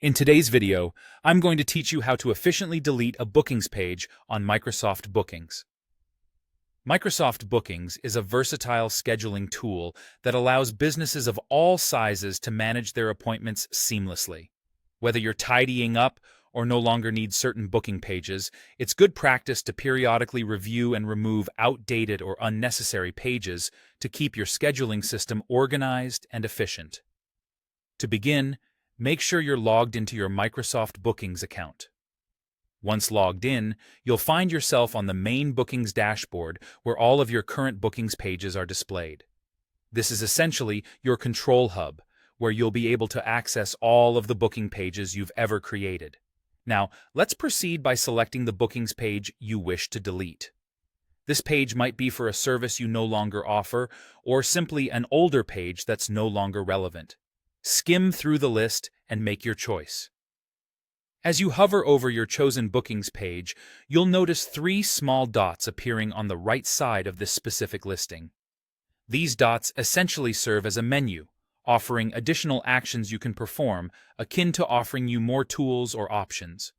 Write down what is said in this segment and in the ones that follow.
In today's video, I'm going to teach you how to efficiently delete a bookings page on Microsoft Bookings. Microsoft Bookings is a versatile scheduling tool that allows businesses of all sizes to manage their appointments seamlessly. Whether you're tidying up or no longer need certain booking pages, it's good practice to periodically review and remove outdated or unnecessary pages to keep your scheduling system organized and efficient. To begin, make sure you're logged into your Microsoft Bookings account. Once logged in, you'll find yourself on the main Bookings dashboard where all of your current bookings pages are displayed. This is essentially your control hub, where you'll be able to access all of the booking pages you've ever created. Now, let's proceed by selecting the bookings page you wish to delete. This page might be for a service you no longer offer, or simply an older page that's no longer relevant. Skim through the list and make your choice. As you hover over your chosen bookings page, you'll notice three small dots appearing on the right side of this specific listing. These dots essentially serve as a menu, offering additional actions you can perform, akin to offering you more tools or options.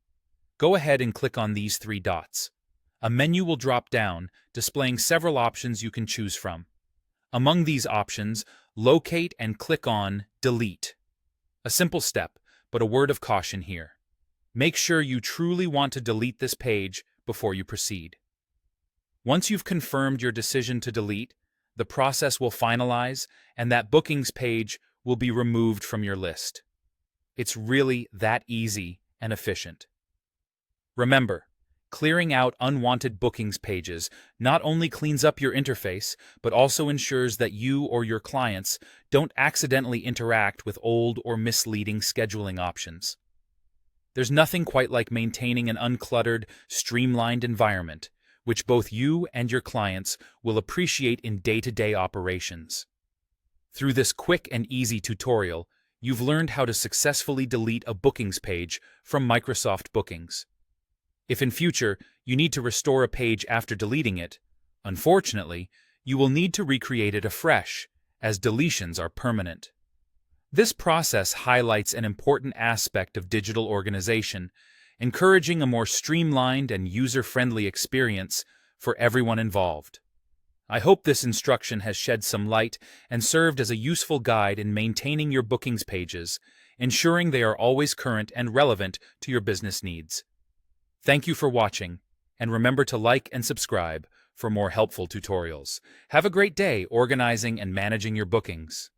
Go ahead and click on these three dots. A menu will drop down, displaying several options you can choose from. Among these options, locate and click on Delete. A simple step, but a word of caution here. Make sure you truly want to delete this page before you proceed. Once you've confirmed your decision to delete, the process will finalize and that bookings page will be removed from your list. It's really that easy and efficient. Remember, clearing out unwanted bookings pages not only cleans up your interface, but also ensures that you or your clients don't accidentally interact with old or misleading scheduling options. There's nothing quite like maintaining an uncluttered, streamlined environment, which both you and your clients will appreciate in day-to-day operations. Through this quick and easy tutorial, you've learned how to successfully delete a bookings page from Microsoft Bookings. If in future you need to restore a page after deleting it, unfortunately, you will need to recreate it afresh, as deletions are permanent. This process highlights an important aspect of digital organization, encouraging a more streamlined and user-friendly experience for everyone involved. I hope this instruction has shed some light and served as a useful guide in maintaining your bookings pages, ensuring they are always current and relevant to your business needs. Thank you for watching, and remember to like and subscribe for more helpful tutorials. Have a great day organizing and managing your bookings.